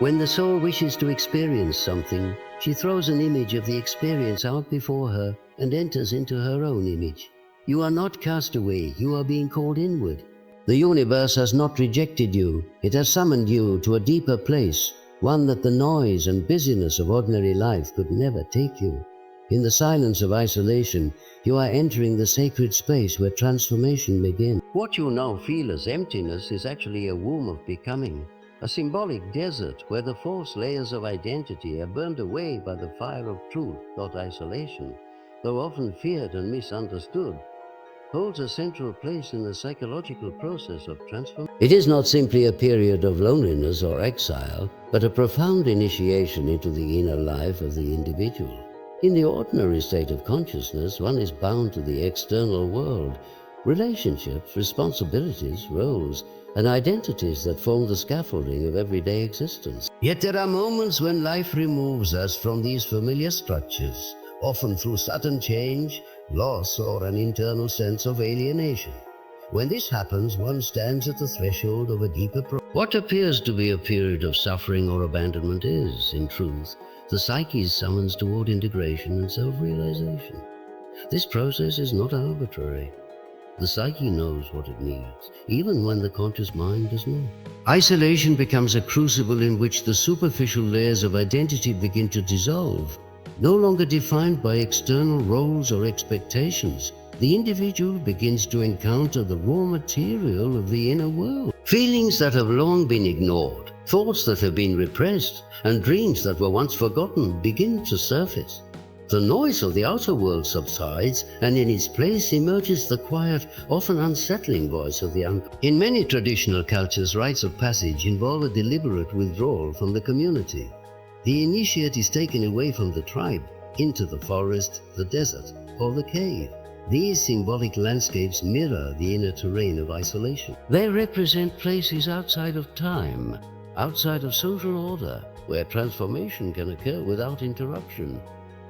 When the soul wishes to experience something, she throws an image of the experience out before her and enters into her own image. You are not cast away, you are being called inward. The universe has not rejected you, it has summoned you to a deeper place, one that the noise and busyness of ordinary life could never take you. In the silence of isolation, you are entering the sacred space where transformation begins. What you now feel as emptiness is actually a womb of becoming, a symbolic desert where the false layers of identity are burned away by the fire of truth. Isolation, though often feared and misunderstood, holds a central place in the psychological process of transformation. It is not simply a period of loneliness or exile, but a profound initiation into the inner life of the individual. In the ordinary state of consciousness, one is bound to the external world, relationships, responsibilities, roles, and identities that form the scaffolding of everyday existence. Yet there are moments when life removes us from these familiar structures, often through sudden change, loss, or an internal sense of alienation. When this happens, one stands at the threshold of a deeper process. What appears to be a period of suffering or abandonment is, in truth, the psyche's summons toward integration and self-realization. This process is not arbitrary. The psyche knows what it needs, even when the conscious mind does not. Isolation becomes a crucible in which the superficial layers of identity begin to dissolve. No longer defined by external roles or expectations, the individual begins to encounter the raw material of the inner world. Feelings that have long been ignored, thoughts that have been repressed, and dreams that were once forgotten begin to surface. The noise of the outer world subsides, and in its place emerges the quiet, often unsettling voice of the unconscious. In many traditional cultures, rites of passage involve a deliberate withdrawal from the community. The initiate is taken away from the tribe into the forest, the desert, or the cave. These symbolic landscapes mirror the inner terrain of isolation. They represent places outside of time, outside of social order, where transformation can occur without interruption.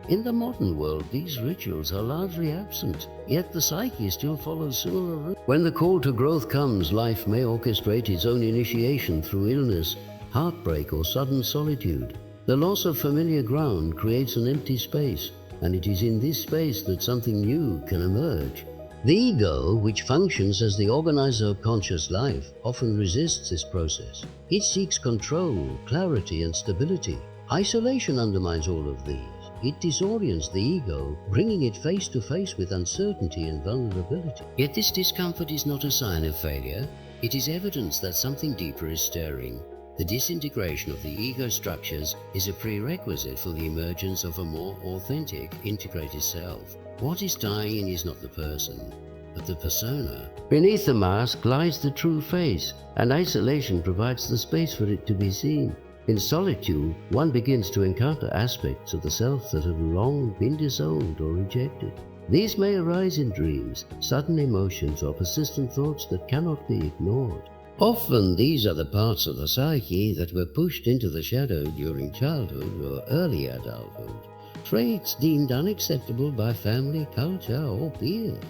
In the modern world, these rituals are largely absent, yet the psyche still follows similar routes. When the call to growth comes, life may orchestrate its own initiation through illness, heartbreak, or sudden solitude. The loss of familiar ground creates an empty space, and it is in this space that something new can emerge. The ego, which functions as the organizer of conscious life, often resists this process. It seeks control, clarity, and stability. Isolation undermines all of these. It disorients the ego, bringing it face to face with uncertainty and vulnerability. Yet this discomfort is not a sign of failure. It is evidence that something deeper is stirring. The disintegration of the ego structures is a prerequisite for the emergence of a more authentic, integrated self. What is dying is not the person, but the persona. Beneath the mask lies the true face, and isolation provides the space for it to be seen. In solitude, one begins to encounter aspects of the self that have long been disowned or rejected. These may arise in dreams, sudden emotions, or persistent thoughts that cannot be ignored. Often these are the parts of the psyche that were pushed into the shadow during childhood or early adulthood, traits deemed unacceptable by family, culture, or peers.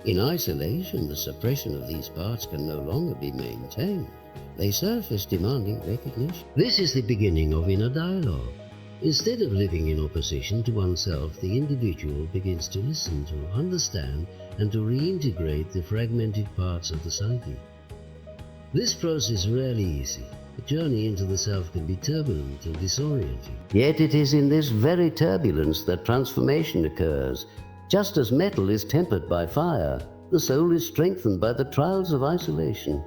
In isolation, the suppression of these parts can no longer be maintained. They surface demanding recognition. This is the beginning of inner dialogue. Instead of living in opposition to oneself, the individual begins to listen, to understand, and to reintegrate the fragmented parts of the psyche. This process is rarely easy. The journey into the self can be turbulent and disorienting. Yet it is in this very turbulence that transformation occurs. Just as metal is tempered by fire, the soul is strengthened by the trials of isolation.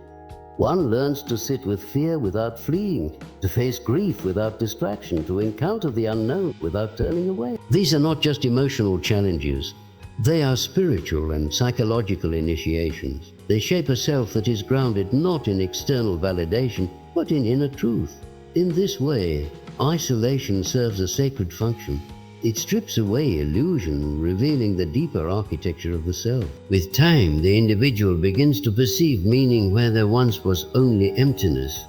One learns to sit with fear without fleeing, to face grief without distraction, to encounter the unknown without turning away. These are not just emotional challenges. They are spiritual and psychological initiations. They shape a self that is grounded not in external validation, but in inner truth. In this way, isolation serves a sacred function. It strips away illusion, revealing the deeper architecture of the self. With time, the individual begins to perceive meaning where there once was only emptiness.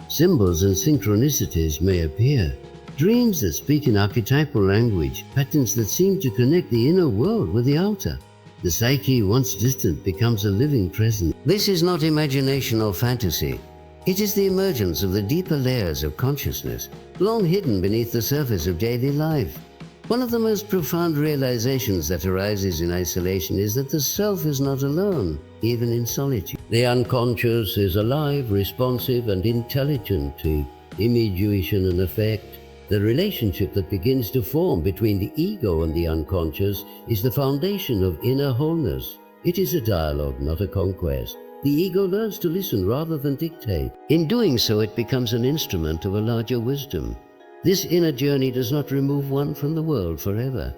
Symbols and synchronicities may appear. Dreams that speak in archetypal language, patterns that seem to connect the inner world with the outer. The psyche, once distant, becomes a living presence. This is not imagination or fantasy. It is the emergence of the deeper layers of consciousness, long hidden beneath the surface of daily life. One of the most profound realizations that arises in isolation is that the self is not alone, even in solitude. The unconscious is alive, responsive, and intelligent to individuation and affect. The relationship that begins to form between the ego and the unconscious is the foundation of inner wholeness. It is a dialogue, not a conquest. The ego learns to listen rather than dictate. In doing so, it becomes an instrument of a larger wisdom. This inner journey does not remove one from the world forever.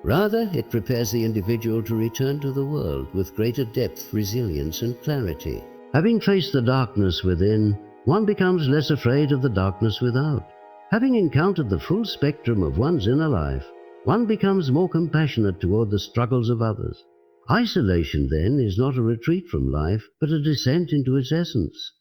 Rather, it prepares the individual to return to the world with greater depth, resilience, and clarity. Having faced the darkness within, one becomes less afraid of the darkness without. Having encountered the full spectrum of one's inner life, one becomes more compassionate toward the struggles of others. Isolation, then, is not a retreat from life, but a descent into its essence.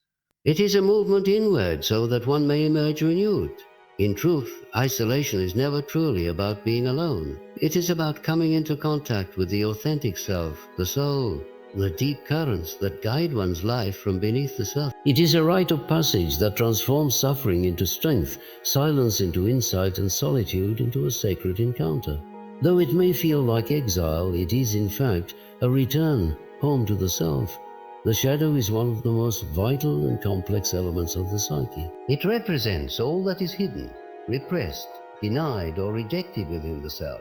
It is a movement inward so that one may emerge renewed. In truth, isolation is never truly about being alone. It is about coming into contact with the authentic self, the soul, the deep currents that guide one's life from beneath the surface. It is a rite of passage that transforms suffering into strength, silence into insight, and solitude into a sacred encounter. Though it may feel like exile, it is in fact a return home to the self. The shadow is one of the most vital and complex elements of the psyche. It represents all that is hidden, repressed, denied, or rejected within the self.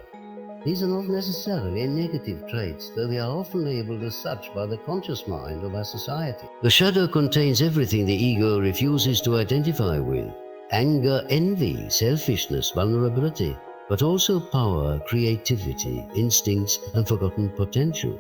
These are not necessarily negative traits, though they are often labeled as such by the conscious mind of our society. The shadow contains everything the ego refuses to identify with: anger, envy, selfishness, vulnerability, but also power, creativity, instincts, and forgotten potential.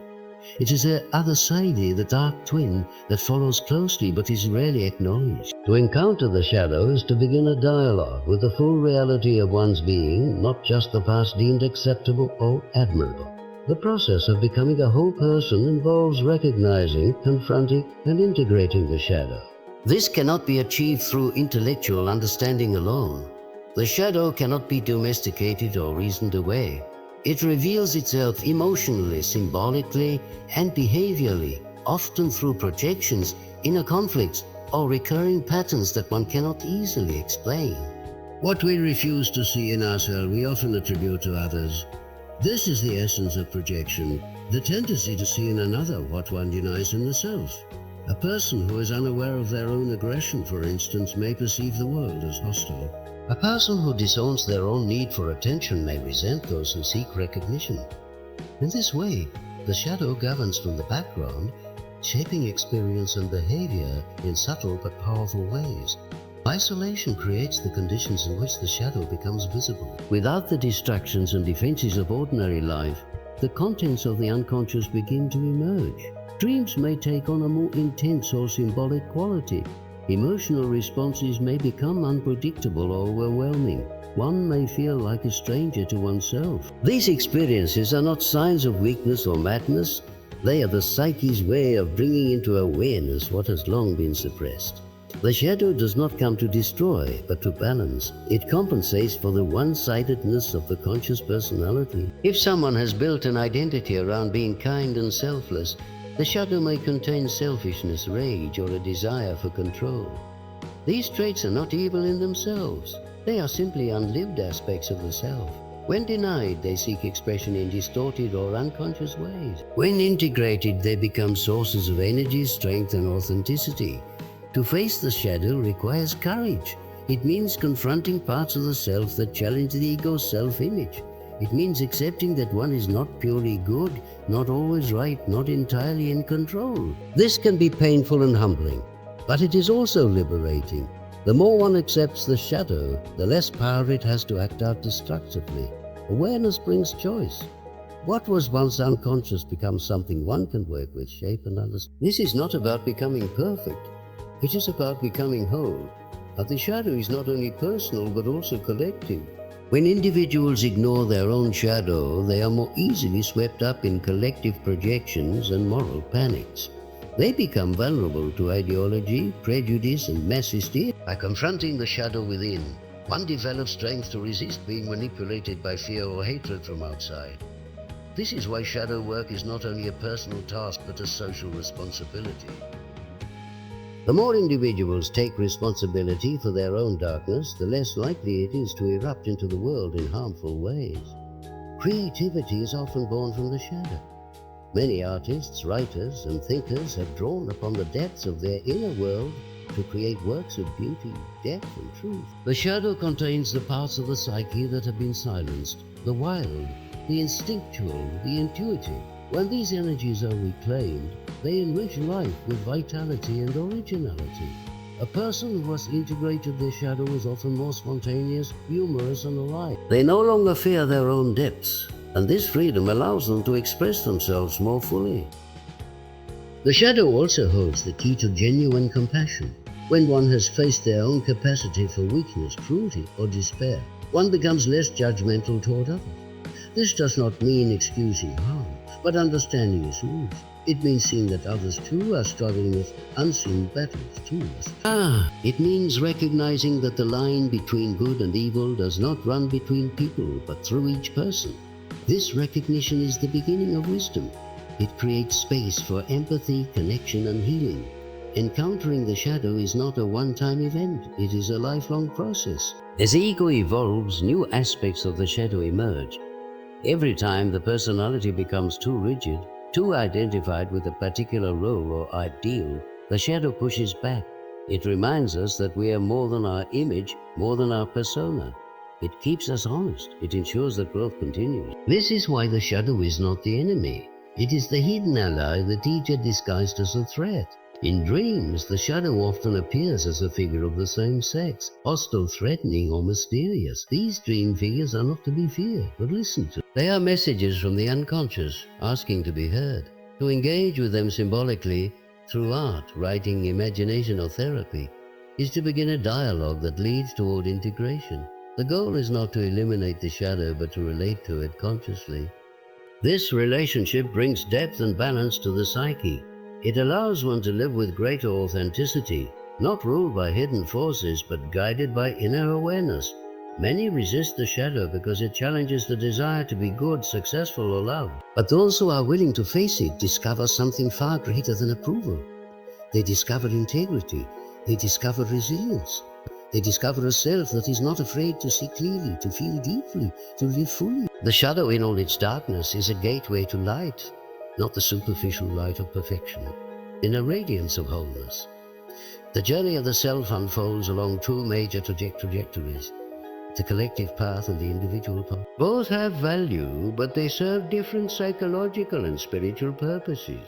It is the other side, the dark twin, that follows closely but is rarely acknowledged. To encounter the shadow is to begin a dialogue with the full reality of one's being, not just the past deemed acceptable or admirable. The process of becoming a whole person involves recognizing, confronting, and integrating the shadow. This cannot be achieved through intellectual understanding alone. The shadow cannot be domesticated or reasoned away. It reveals itself emotionally, symbolically, and behaviorally, often through projections, inner conflicts, or recurring patterns that one cannot easily explain. What we refuse to see in ourselves, we often attribute to others. This is the essence of projection, the tendency to see in another what one denies in the self. A person who is unaware of their own aggression, for instance, may perceive the world as hostile. A person who disowns their own need for attention may resent those who seek recognition. In this way, the shadow governs from the background, shaping experience and behavior in subtle but powerful ways. Isolation creates the conditions in which the shadow becomes visible. Without the distractions and defenses of ordinary life, the contents of the unconscious begin to emerge. Dreams may take on a more intense or symbolic quality. Emotional responses may become unpredictable or overwhelming. One may feel like a stranger to oneself. These experiences are not signs of weakness or madness. They are the psyche's way of bringing into awareness what has long been suppressed. The shadow does not come to destroy, but to balance. It compensates for the one-sidedness of the conscious personality. If someone has built an identity around being kind and selfless, the shadow may contain selfishness, rage, or a desire for control. These traits are not evil in themselves. They are simply unlived aspects of the self. When denied, they seek expression in distorted or unconscious ways. When integrated, they become sources of energy, strength, and authenticity. To face the shadow requires courage. It means confronting parts of the self that challenge the ego's self-image. It means accepting that one is not purely good, not always right, not entirely in control. This can be painful and humbling, but it is also liberating. The more one accepts the shadow, the less power it has to act out destructively. Awareness brings choice. What was once unconscious becomes something one can work with, shape, and understand. This is not about becoming perfect. It is about becoming whole. But the shadow is not only personal, but also collective. When individuals ignore their own shadow, they are more easily swept up in collective projections and moral panics. They become vulnerable to ideology, prejudice, and mass hysteria. By confronting the shadow within, one develops strength to resist being manipulated by fear or hatred from outside. This is why shadow work is not only a personal task, but a social responsibility. The more individuals take responsibility for their own darkness, the less likely it is to erupt into the world in harmful ways. Creativity is often born from the shadow. Many artists, writers, and thinkers have drawn upon the depths of their inner world to create works of beauty, depth, and truth. The shadow contains the parts of the psyche that have been silenced, the wild, the instinctual, the intuitive. When these energies are reclaimed, they enrich life with vitality and originality. A person who has integrated their shadow is often more spontaneous, humorous, and alive. They no longer fear their own depths, and this freedom allows them to express themselves more fully. The shadow also holds the key to genuine compassion. When one has faced their own capacity for weakness, cruelty, or despair, one becomes less judgmental toward others. This does not mean excusing harm, but understanding its roots. It means seeing that others too are struggling with unseen battles too. It means recognizing that the line between good and evil does not run between people, but through each person. This recognition is the beginning of wisdom. It creates space for empathy, connection, and healing. Encountering the shadow is not a one-time event, it is a lifelong process. As ego evolves, new aspects of the shadow emerge. Every time the personality becomes too rigid, too identified with a particular role or ideal, the shadow pushes back. It reminds us that we are more than our image, more than our persona. It keeps us honest. It ensures that growth continues. This is why the shadow is not the enemy. It is the hidden ally, the teacher disguised as a threat. In dreams, the shadow often appears as a figure of the same sex, hostile, threatening, or mysterious. These dream figures are not to be feared, but listened to. They are messages from the unconscious, asking to be heard. To engage with them symbolically, through art, writing, imagination, or therapy, is to begin a dialogue that leads toward integration. The goal is not to eliminate the shadow, but to relate to it consciously. This relationship brings depth and balance to the psyche. It allows one to live with greater authenticity, not ruled by hidden forces, but guided by inner awareness. Many resist the shadow because it challenges the desire to be good, successful, or loved. But those who are willing to face it discover something far greater than approval. They discover integrity. They discover resilience. They discover a self that is not afraid to see clearly, to feel deeply, to live fully. The shadow in all its darkness is a gateway to light, not the superficial light of perfection, in a radiance of wholeness. The journey of the self unfolds along two major trajectories, the collective path and the individual path. Both have value, but they serve different psychological and spiritual purposes.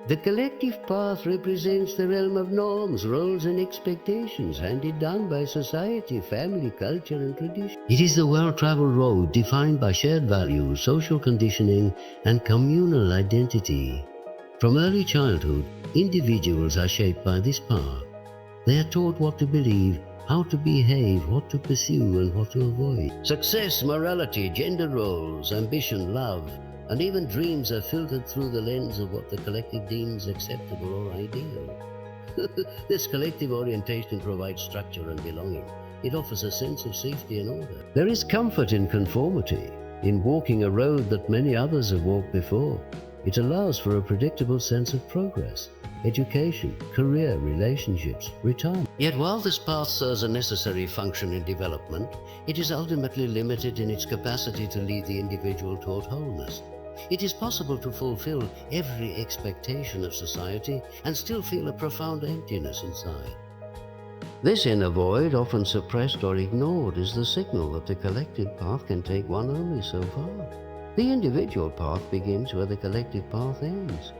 The collective path represents the realm of norms, roles, and expectations handed down by society, family, culture, and tradition. It is the well-traveled road defined by shared values, social conditioning, and communal identity. From early childhood, individuals are shaped by this path. They are taught what to believe, how to behave, what to pursue, and what to avoid. Success, morality, gender roles, ambition, love, and even dreams are filtered through the lens of what the collective deems acceptable or ideal. This collective orientation provides structure and belonging. It offers a sense of safety and order. There is comfort in conformity, in walking a road that many others have walked before. It allows for a predictable sense of progress, education, career, relationships, retirement. Yet while this path serves a necessary function in development, it is ultimately limited in its capacity to lead the individual toward wholeness. It is possible to fulfill every expectation of society and still feel a profound emptiness inside. This inner void, often suppressed or ignored, is the signal that the collective path can take one only so far. The individual path begins where the collective path ends.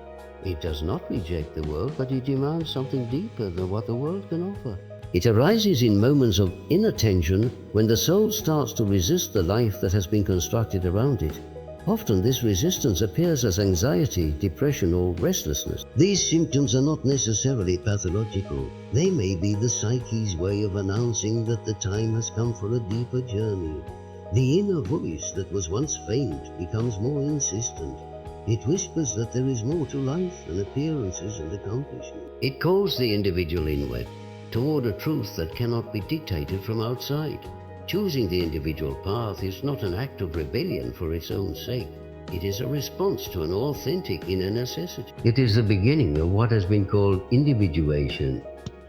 It does not reject the world, but it demands something deeper than what the world can offer. It arises in moments of inner tension when the soul starts to resist the life that has been constructed around it. Often this resistance appears as anxiety, depression, or restlessness. These symptoms are not necessarily pathological. They may be the psyche's way of announcing that the time has come for a deeper journey. The inner voice that was once faint becomes more insistent. It whispers that there is more to life than appearances and accomplishment. It calls the individual inward, toward a truth that cannot be dictated from outside. Choosing the individual path is not an act of rebellion for its own sake. It is a response to an authentic inner necessity. It is the beginning of what has been called individuation.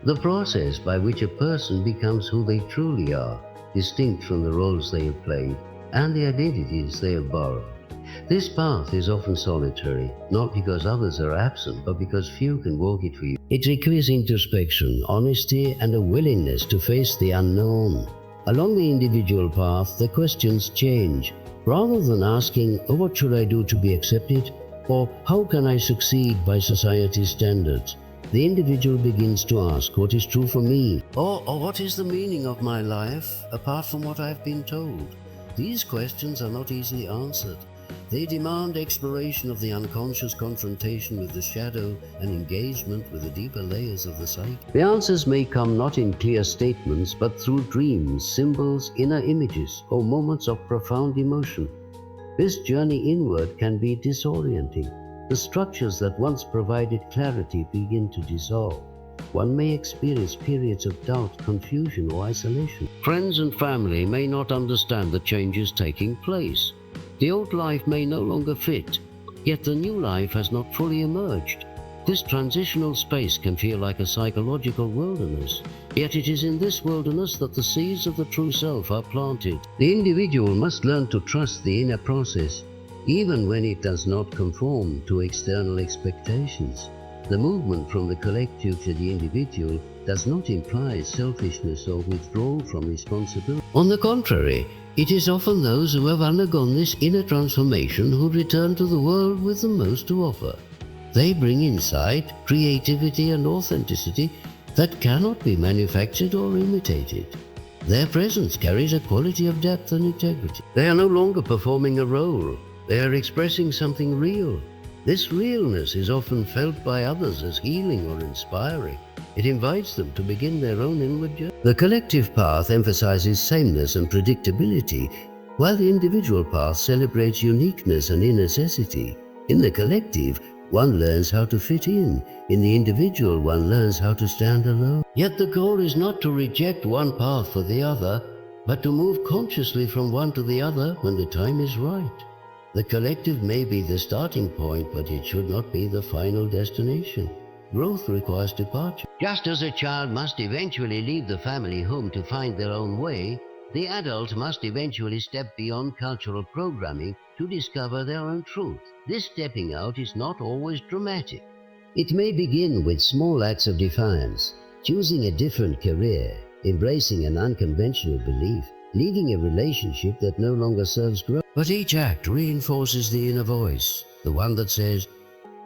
The process by which a person becomes who they truly are, distinct from the roles they have played and the identities they have borrowed. This path is often solitary, not because others are absent, but because few can walk it for you. It requires introspection, honesty, and a willingness to face the unknown. Along the individual path, the questions change. Rather than asking, "Oh, what should I do to be accepted?" or "How can I succeed by society's standards?" the individual begins to ask, "What is true for me?" Or "What is the meaning of my life, apart from what I've been told?" These questions are not easily answered. They demand exploration of the unconscious, confrontation with the shadow, and engagement with the deeper layers of the psyche. The answers may come not in clear statements, but through dreams, symbols, inner images, or moments of profound emotion. This journey inward can be disorienting. The structures that once provided clarity begin to dissolve. One may experience periods of doubt, confusion, or isolation. Friends and family may not understand the changes taking place. The old life may no longer fit, yet the new life has not fully emerged. This transitional space can feel like a psychological wilderness, yet it is in this wilderness that the seeds of the true self are planted. The individual must learn to trust the inner process, even when it does not conform to external expectations. The movement from the collective to the individual does not imply selfishness or withdrawal from responsibility. On the contrary, it is often those who have undergone this inner transformation who return to the world with the most to offer. They bring insight, creativity, and authenticity that cannot be manufactured or imitated. Their presence carries a quality of depth and integrity. They are no longer performing a role. They are expressing something real. This realness is often felt by others as healing or inspiring. It invites them to begin their own inward journey. The collective path emphasizes sameness and predictability, while the individual path celebrates uniqueness and necessity. In the collective, one learns how to fit in. In the individual, one learns how to stand alone. Yet the goal is not to reject one path for the other, but to move consciously from one to the other when the time is right. The collective may be the starting point, but it should not be the final destination. Growth requires departure. Just as a child must eventually leave the family home to find their own way, the adult must eventually step beyond cultural programming to discover their own truth. This stepping out is not always dramatic. It may begin with small acts of defiance, choosing a different career, embracing an unconventional belief, leaving a relationship that no longer serves growth. But each act reinforces the inner voice, the one that says,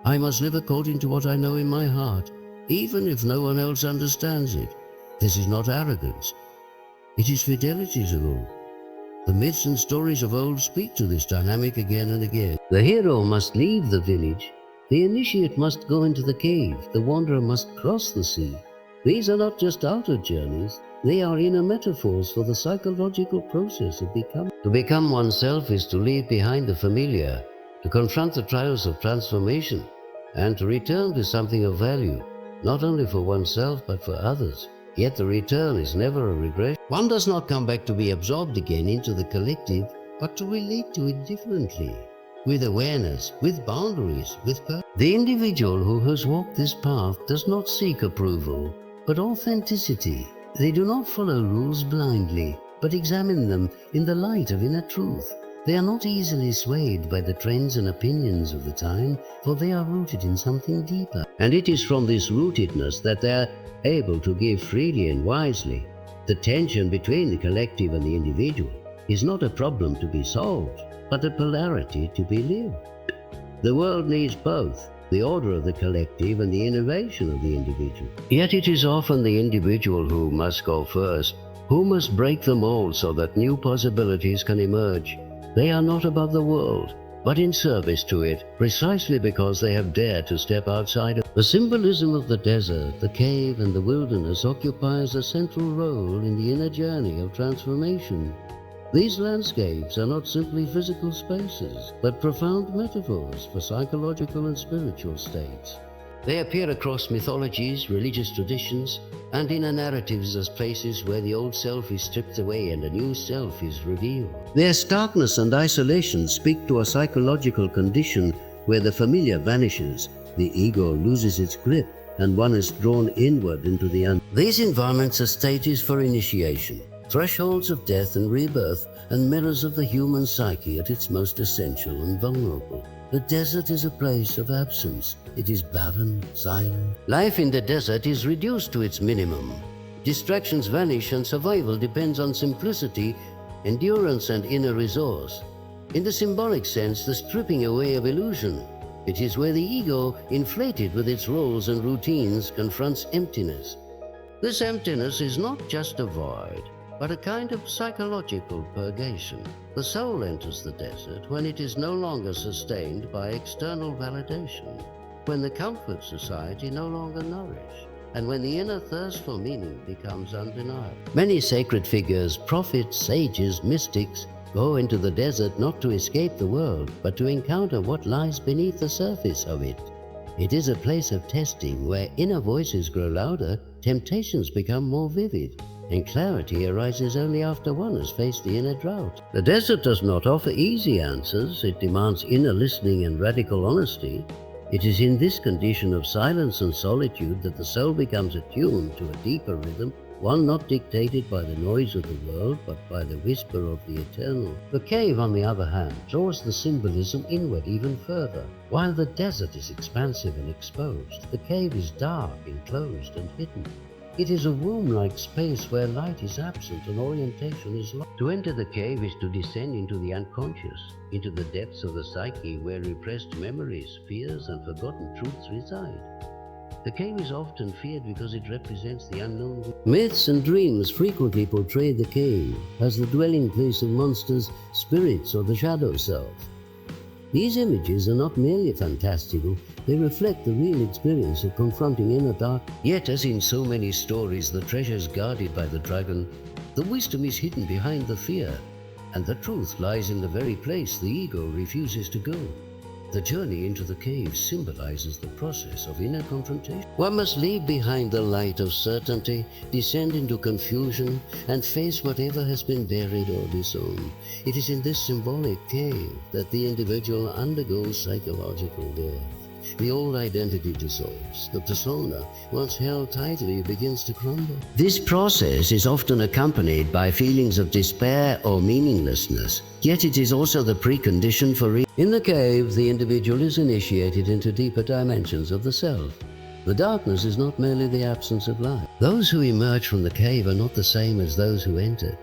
"I must live according to what I know in my heart, even if no one else understands it." This is not arrogance. It is fidelity to law. The myths and stories of old speak to this dynamic again and again. The hero must leave the village. The initiate must go into the cave. The wanderer must cross the sea. These are not just outer journeys. They are inner metaphors for the psychological process of becoming. To become oneself is to leave behind the familiar, to confront the trials of transformation, and to return to something of value, not only for oneself but for others. Yet the return is never a regression. One does not come back to be absorbed again into the collective, but to relate to it differently, with awareness, with boundaries, with purpose. The individual who has walked this path does not seek approval, but authenticity. They do not follow rules blindly, but examine them in the light of inner truth. They are not easily swayed by the trends and opinions of the time, for they are rooted in something deeper. And it is from this rootedness that they are able to give freely and wisely. The tension between the collective and the individual is not a problem to be solved, but a polarity to be lived. The world needs both, the order of the collective and the innovation of the individual. Yet it is often the individual who must go first, who must break the mold so that new possibilities can emerge. They are not above the world, but in service to it, precisely because they have dared to step outside of. The symbolism of the desert, the cave, and the wilderness occupies a central role in the inner journey of transformation. These landscapes are not simply physical spaces, but profound metaphors for psychological and spiritual states. They appear across mythologies, religious traditions, and inner narratives as places where the old self is stripped away and a new self is revealed. Their starkness and isolation speak to a psychological condition where the familiar vanishes, the ego loses its grip, and one is drawn inward into the unknown. These environments are stages for initiation, thresholds of death and rebirth, and mirrors of the human psyche at its most essential and vulnerable. The desert is a place of absence. It is barren, silent. Life in the desert is reduced to its minimum. Distractions vanish and survival depends on simplicity, endurance, and inner resource. In the symbolic sense, the stripping away of illusion. It is where the ego, inflated with its roles and routines, confronts emptiness. This emptiness is not just a void, but a kind of psychological purgation. The soul enters the desert when it is no longer sustained by external validation, when the comfort society no longer nourish, and when the inner thirst for meaning becomes undeniable. Many sacred figures, prophets, sages, mystics, go into the desert not to escape the world, but to encounter what lies beneath the surface of it. It is a place of testing where inner voices grow louder, temptations become more vivid, and clarity arises only after one has faced the inner drought. The desert does not offer easy answers. It demands inner listening and radical honesty. It is in this condition of silence and solitude that the soul becomes attuned to a deeper rhythm, one not dictated by the noise of the world, but by the whisper of the eternal. The cave, on the other hand, draws the symbolism inward even further. While the desert is expansive and exposed, the cave is dark, enclosed, and hidden. It is a womb-like space where light is absent and orientation is lost. To enter the cave is to descend into the unconscious, into the depths of the psyche where repressed memories, fears, and forgotten truths reside. The cave is often feared because it represents the unknown. Myths and dreams frequently portray the cave as the dwelling place of monsters, spirits, or the shadow self. These images are not merely fantastical, they reflect the real experience of confronting inner dark. Yet, as in so many stories, the treasure is guarded by the dragon, the wisdom is hidden behind the fear, and the truth lies in the very place the ego refuses to go. The journey into the cave symbolizes the process of inner confrontation. One must leave behind the light of certainty, descend into confusion, and face whatever has been buried or disowned. It is in this symbolic cave that the individual undergoes psychological death. The old identity dissolves. The persona, once held tightly, begins to crumble. This process is often accompanied by feelings of despair or meaninglessness, yet it is also the precondition for In the cave, the individual is initiated into deeper dimensions of the self. The darkness is not merely the absence of light. Those who emerge from the cave are not the same as those who enter.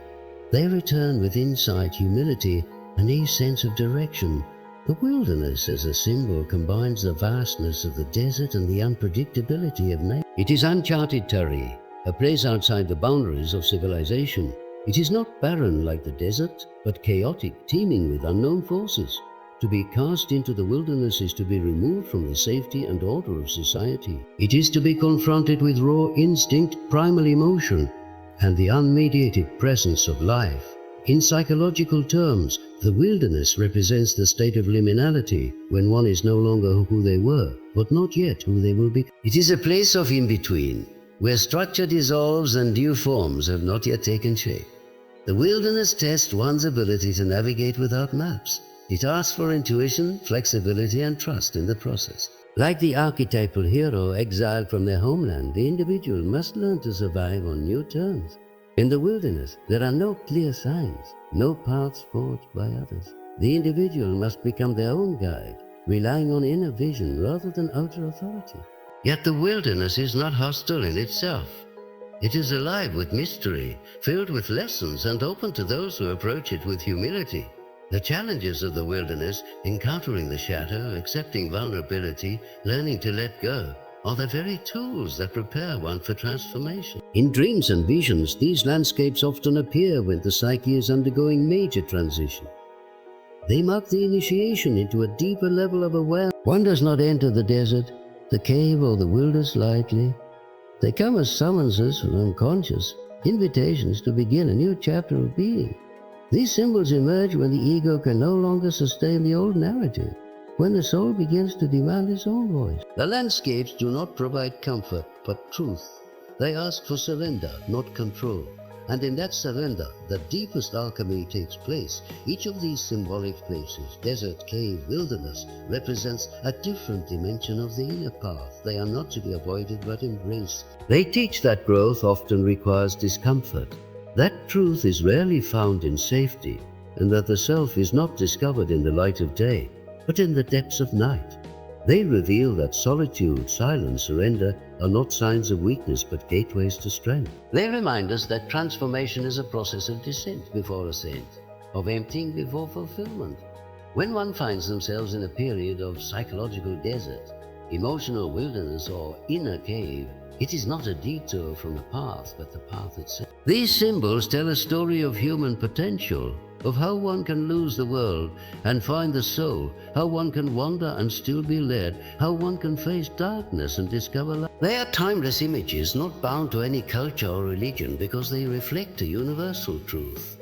They return with insight, humility, and a sense of direction. The wilderness as a symbol combines the vastness of the desert and the unpredictability of nature. It is uncharted terrain, a place outside the boundaries of civilization. It is not barren like the desert, but chaotic, teeming with unknown forces. To be cast into the wilderness is to be removed from the safety and order of society. It is to be confronted with raw instinct, primal emotion, and the unmediated presence of life. In psychological terms, the wilderness represents the state of liminality, when one is no longer who they were, but not yet who they will be. It is a place of in-between, where structure dissolves and new forms have not yet taken shape. The wilderness tests one's ability to navigate without maps. It asks for intuition, flexibility, and trust in the process. Like the archetypal hero exiled from their homeland, the individual must learn to survive on new terms. In the wilderness, there are no clear signs, no paths forged by others. The individual must become their own guide, relying on inner vision rather than outer authority. Yet the wilderness is not hostile in itself. It is alive with mystery, filled with lessons, and open to those who approach it with humility. The challenges of the wilderness, encountering the shadow, accepting vulnerability, learning to let go, are the very tools that prepare one for transformation. In dreams and visions, these landscapes often appear when the psyche is undergoing major transition. They mark the initiation into a deeper level of awareness. One does not enter the desert, the cave, or the wilderness lightly. They come as summonses from unconscious, invitations to begin a new chapter of being. These symbols emerge when the ego can no longer sustain the old narrative, when the soul begins to demand its own voice. The landscapes do not provide comfort, but truth. They ask for surrender, not control. And in that surrender, the deepest alchemy takes place. Each of these symbolic places, desert, cave, wilderness, represents a different dimension of the inner path. They are not to be avoided but embraced. They teach that growth often requires discomfort, that truth is rarely found in safety, and that the self is not discovered in the light of day, but in the depths of night. They reveal that solitude, silence, surrender are not signs of weakness but gateways to strength. They remind us that transformation is a process of descent before ascent, of emptying before fulfillment. When one finds themselves in a period of psychological desert, emotional wilderness, or inner cave, it is not a detour from the path, but the path itself. These symbols tell a story of human potential, of how one can lose the world and find the soul, how one can wander and still be led, how one can face darkness and discover light. They are timeless images, not bound to any culture or religion, because they reflect a universal truth,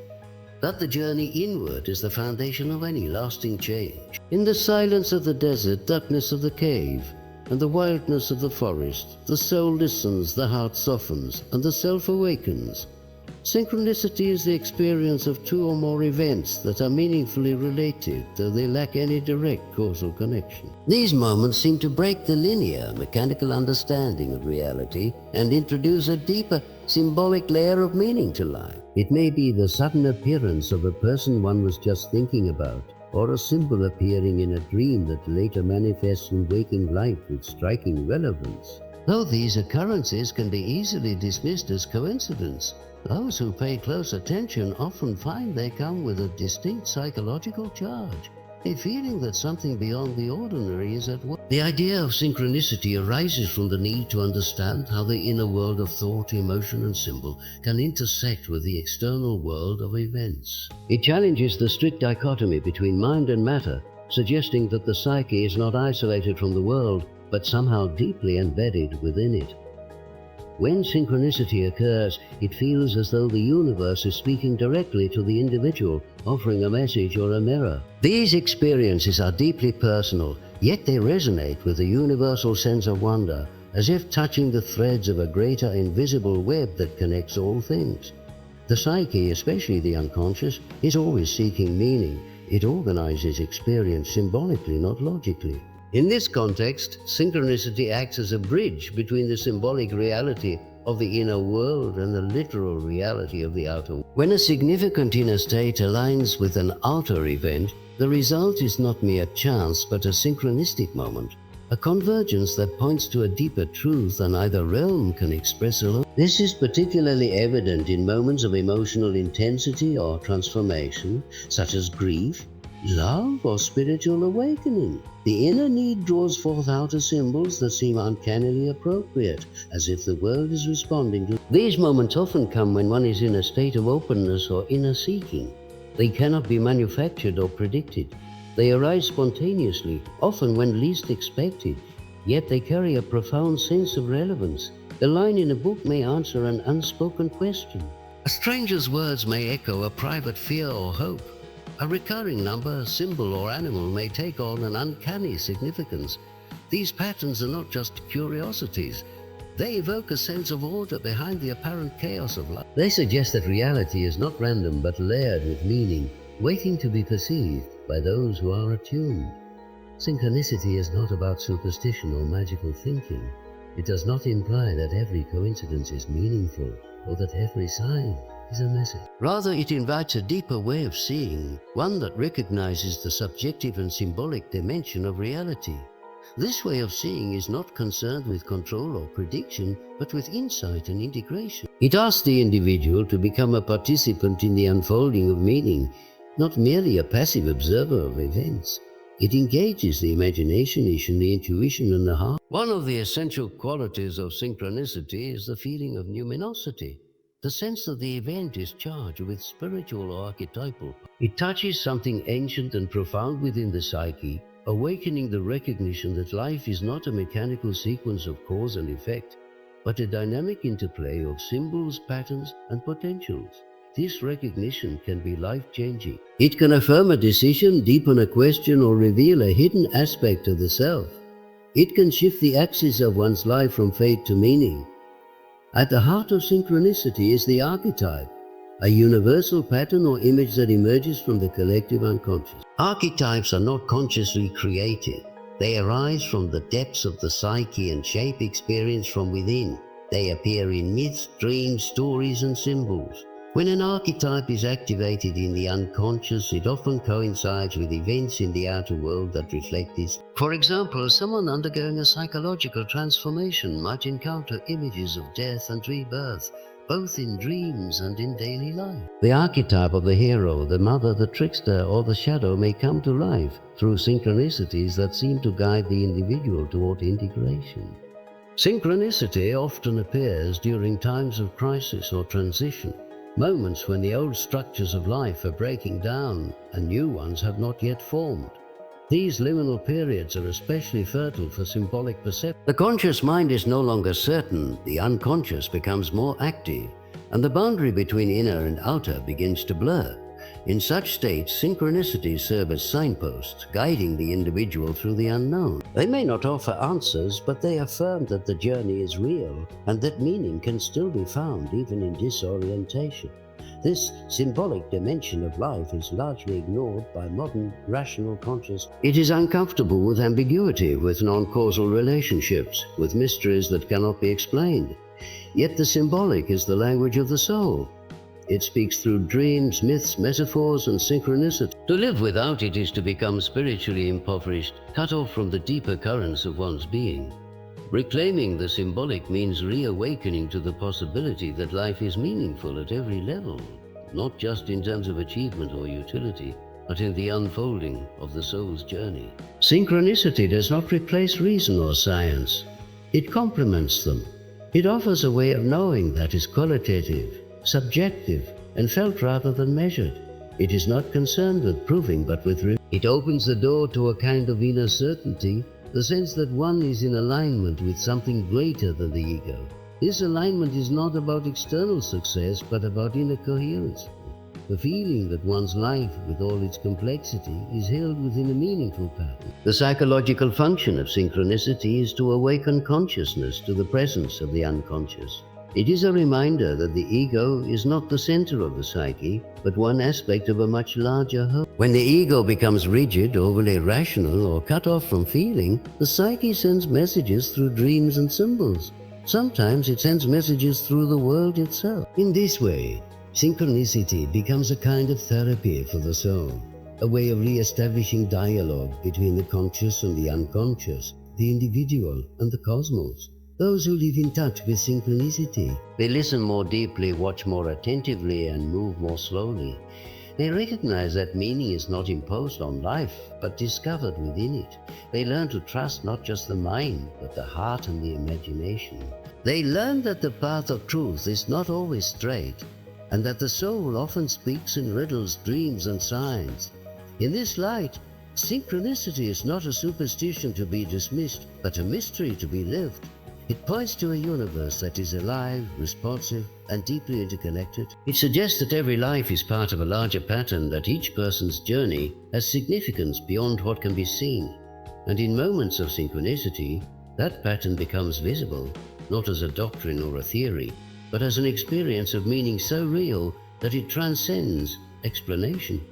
that the journey inward is the foundation of any lasting change. In the silence of the desert, darkness of the cave, and the wildness of the forest, the soul listens, the heart softens, and the self awakens. Synchronicity is the experience of two or more events that are meaningfully related, though they lack any direct causal connection. These moments seem to break the linear, mechanical understanding of reality and introduce a deeper, symbolic layer of meaning to life. It may be the sudden appearance of a person one was just thinking about, or a symbol appearing in a dream that later manifests in waking life with striking relevance. Though these occurrences can be easily dismissed as coincidence, those who pay close attention often find they come with a distinct psychological charge, a feeling that something beyond the ordinary is at work. The idea of synchronicity arises from the need to understand how the inner world of thought, emotion, and symbol can intersect with the external world of events. It challenges the strict dichotomy between mind and matter, suggesting that the psyche is not isolated from the world, but somehow deeply embedded within it. When synchronicity occurs, it feels as though the universe is speaking directly to the individual, offering a message or a mirror. These experiences are deeply personal, yet they resonate with a universal sense of wonder, as if touching the threads of a greater invisible web that connects all things. The psyche, especially the unconscious, is always seeking meaning. It organizes experience symbolically, not logically. In this context, synchronicity acts as a bridge between the symbolic reality of the inner world and the literal reality of the outer world. When a significant inner state aligns with an outer event, the result is not mere chance but a synchronistic moment, a convergence that points to a deeper truth than either realm can express alone. This is particularly evident in moments of emotional intensity or transformation, such as grief, love, or spiritual awakening. The inner need draws forth outer symbols that seem uncannily appropriate, as if the world is responding to. These moments often come when one is in a state of openness or inner seeking. They cannot be manufactured or predicted. They arise spontaneously, often when least expected, yet they carry a profound sense of relevance. A line in a book may answer an unspoken question. A stranger's words may echo a private fear or hope. A recurring number, symbol, or animal may take on an uncanny significance. These patterns are not just curiosities. They evoke a sense of order behind the apparent chaos of life. They suggest that reality is not random but layered with meaning, waiting to be perceived by those who are attuned. Synchronicity is not about superstition or magical thinking. It does not imply that every coincidence is meaningful or that every sign is a message. Rather, it invites a deeper way of seeing, one that recognizes the subjective and symbolic dimension of reality. This way of seeing is not concerned with control or prediction, but with insight and integration. It asks the individual to become a participant in the unfolding of meaning, not merely a passive observer of events. It engages the imagination, the intuition, and the heart. One of the essential qualities of synchronicity is the feeling of numinosity. The sense that the event is charged with spiritual or archetypal. It touches something ancient and profound within the psyche, awakening the recognition that life is not a mechanical sequence of cause and effect, but a dynamic interplay of symbols, patterns, and potentials. This recognition can be life-changing. It can affirm a decision, deepen a question, or reveal a hidden aspect of the self. It can shift the axis of one's life from fate to meaning. At the heart of synchronicity is the archetype, a universal pattern or image that emerges from the collective unconscious. Archetypes are not consciously created. They arise from the depths of the psyche and shape experience from within. They appear in myths, dreams, stories, and symbols. When an archetype is activated in the unconscious, it often coincides with events in the outer world that reflect this. For example, someone undergoing a psychological transformation might encounter images of death and rebirth, both in dreams and in daily life. The archetype of the hero, the mother, the trickster, or the shadow may come to life through synchronicities that seem to guide the individual toward integration. Synchronicity often appears during times of crisis or transition, moments when the old structures of life are breaking down and new ones have not yet formed. These liminal periods are especially fertile for symbolic perception. The conscious mind is no longer certain, the unconscious becomes more active, and the boundary between inner and outer begins to blur. In such states, synchronicities serve as signposts, guiding the individual through the unknown. They may not offer answers, but they affirm that the journey is real and that meaning can still be found even in disorientation. This symbolic dimension of life is largely ignored by modern, rational consciousness. It is uncomfortable with ambiguity, with non-causal relationships, with mysteries that cannot be explained. Yet the symbolic is the language of the soul. It speaks through dreams, myths, metaphors, and synchronicity. To live without it is to become spiritually impoverished, cut off from the deeper currents of one's being. Reclaiming the symbolic means reawakening to the possibility that life is meaningful at every level, not just in terms of achievement or utility, but in the unfolding of the soul's journey. Synchronicity does not replace reason or science. It complements them. It offers a way of knowing that is qualitative, subjective, and felt rather than measured. It is not concerned with proving, but with it opens the door to a kind of inner certainty, the sense that one is in alignment with something greater than the ego. This alignment is not about external success, but about inner coherence. The feeling that one's life, with all its complexity, is held within a meaningful pattern. The psychological function of synchronicity is to awaken consciousness to the presence of the unconscious. It is a reminder that the ego is not the center of the psyche, but one aspect of a much larger whole. When the ego becomes rigid, overly rational, or cut off from feeling, the psyche sends messages through dreams and symbols. Sometimes it sends messages through the world itself. In this way, synchronicity becomes a kind of therapy for the soul, a way of re-establishing dialogue between the conscious and the unconscious, the individual and the cosmos. Those who live in touch with synchronicity, they listen more deeply, watch more attentively, and move more slowly. They recognize that meaning is not imposed on life, but discovered within it. They learn to trust not just the mind, but the heart and the imagination. They learn that the path of truth is not always straight, and that the soul often speaks in riddles, dreams, and signs. In this light, synchronicity is not a superstition to be dismissed, but a mystery to be lived. It points to a universe that is alive, responsive, and deeply interconnected. It suggests that every life is part of a larger pattern, that each person's journey has significance beyond what can be seen. And in moments of synchronicity, that pattern becomes visible, not as a doctrine or a theory, but as an experience of meaning so real that it transcends explanation.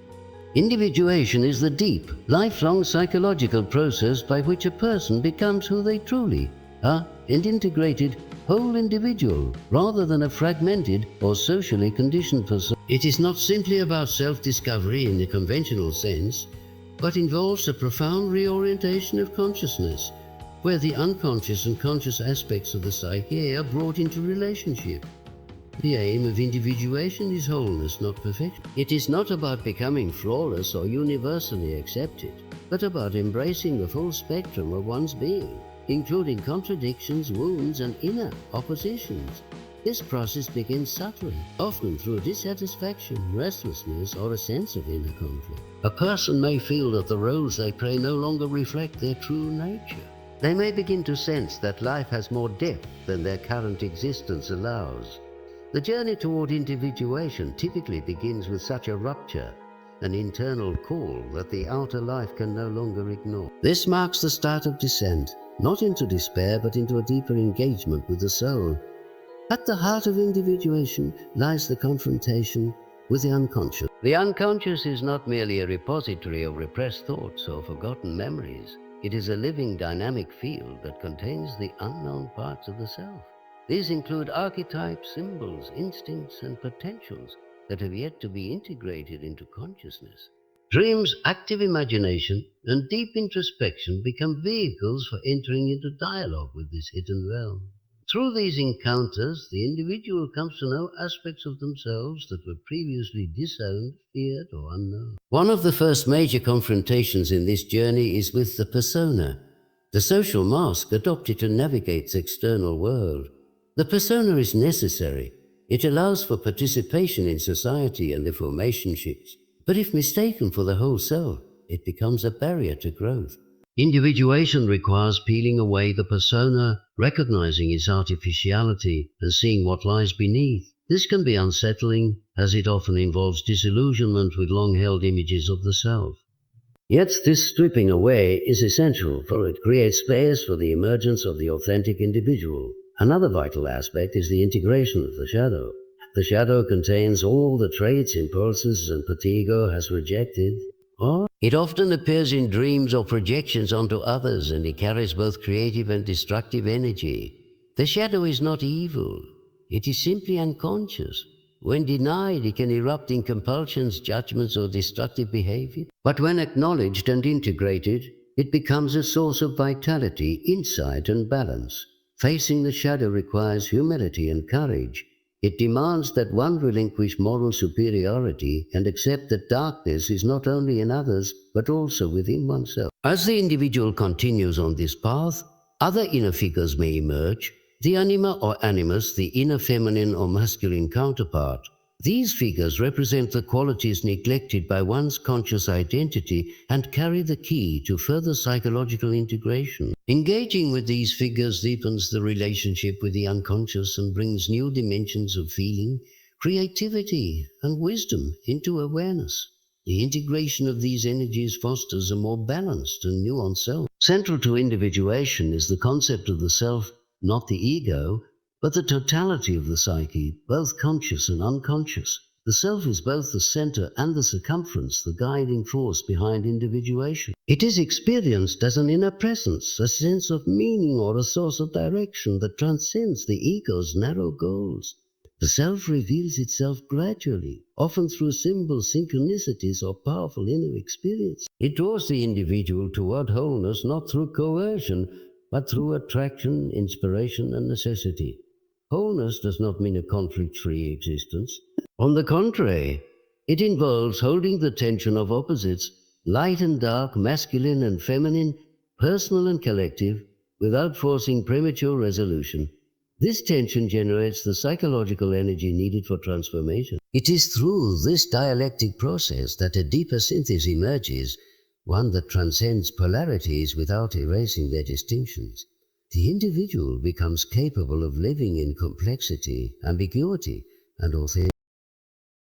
Individuation is the deep, lifelong psychological process by which a person becomes who they truly are, an integrated, whole individual, rather than a fragmented or socially conditioned person. It is not simply about self-discovery in the conventional sense, but involves a profound reorientation of consciousness, where the unconscious and conscious aspects of the psyche are brought into relationship. The aim of individuation is wholeness, not perfection. It is not about becoming flawless or universally accepted, but about embracing the full spectrum of one's being, including contradictions, wounds, and inner oppositions. This process begins subtly, often through dissatisfaction, restlessness, or a sense of inner conflict. A person may feel that the roles they play no longer reflect their true nature. They may begin to sense that life has more depth than their current existence allows. The journey toward individuation typically begins with such a rupture, an internal call that the outer life can no longer ignore. This marks the start of descent, not into despair, but into a deeper engagement with the soul. At the heart of individuation lies the confrontation with the unconscious. The unconscious is not merely a repository of repressed thoughts or forgotten memories. It is a living, dynamic field that contains the unknown parts of the self. These include archetypes, symbols, instincts, and potentials that have yet to be integrated into consciousness. Dreams, active imagination, and deep introspection become vehicles for entering into dialogue with this hidden realm. Through these encounters, the individual comes to know aspects of themselves that were previously disowned, feared, or unknown. One of the first major confrontations in this journey is with the persona, the social mask adopted to navigate the external world. The persona is necessary. It allows for participation in society and the formation shifts. But if mistaken for the whole self, it becomes a barrier to growth. Individuation requires peeling away the persona, recognizing its artificiality, and seeing what lies beneath. This can be unsettling, as it often involves disillusionment with long-held images of the self. Yet this stripping away is essential, for it creates space for the emergence of the authentic individual. Another vital aspect is the integration of the shadow. The shadow contains all the traits, impulses, and ego has rejected. Or it often appears in dreams or projections onto others, and it carries both creative and destructive energy. The shadow is not evil. It is simply unconscious. When denied, it can erupt in compulsions, judgments, or destructive behavior. But when acknowledged and integrated, it becomes a source of vitality, insight, and balance. Facing the shadow requires humility and courage. It demands that one relinquish moral superiority and accept that darkness is not only in others, but also within oneself. As the individual continues on this path, other inner figures may emerge, the anima or animus, the inner feminine or masculine counterpart. These figures represent the qualities neglected by one's conscious identity and carry the key to further psychological integration. Engaging with these figures deepens the relationship with the unconscious and brings new dimensions of feeling, creativity, and wisdom into awareness. The integration of these energies fosters a more balanced and nuanced self. Central to individuation is the concept of the self, not the ego, but the totality of the psyche, both conscious and unconscious. The self is both the center and the circumference, the guiding force behind individuation. It is experienced as an inner presence, a sense of meaning or a source of direction that transcends the ego's narrow goals. The self reveals itself gradually, often through symbols, synchronicities, or powerful inner experience. It draws the individual toward wholeness not through coercion, but through attraction, inspiration, and necessity. Wholeness does not mean a conflict-free existence. On the contrary, it involves holding the tension of opposites, light and dark, masculine and feminine, personal and collective, without forcing premature resolution. This tension generates the psychological energy needed for transformation. It is through this dialectic process that a deeper synthesis emerges, one that transcends polarities without erasing their distinctions. The individual becomes capable of living in complexity, ambiguity, and authenticity.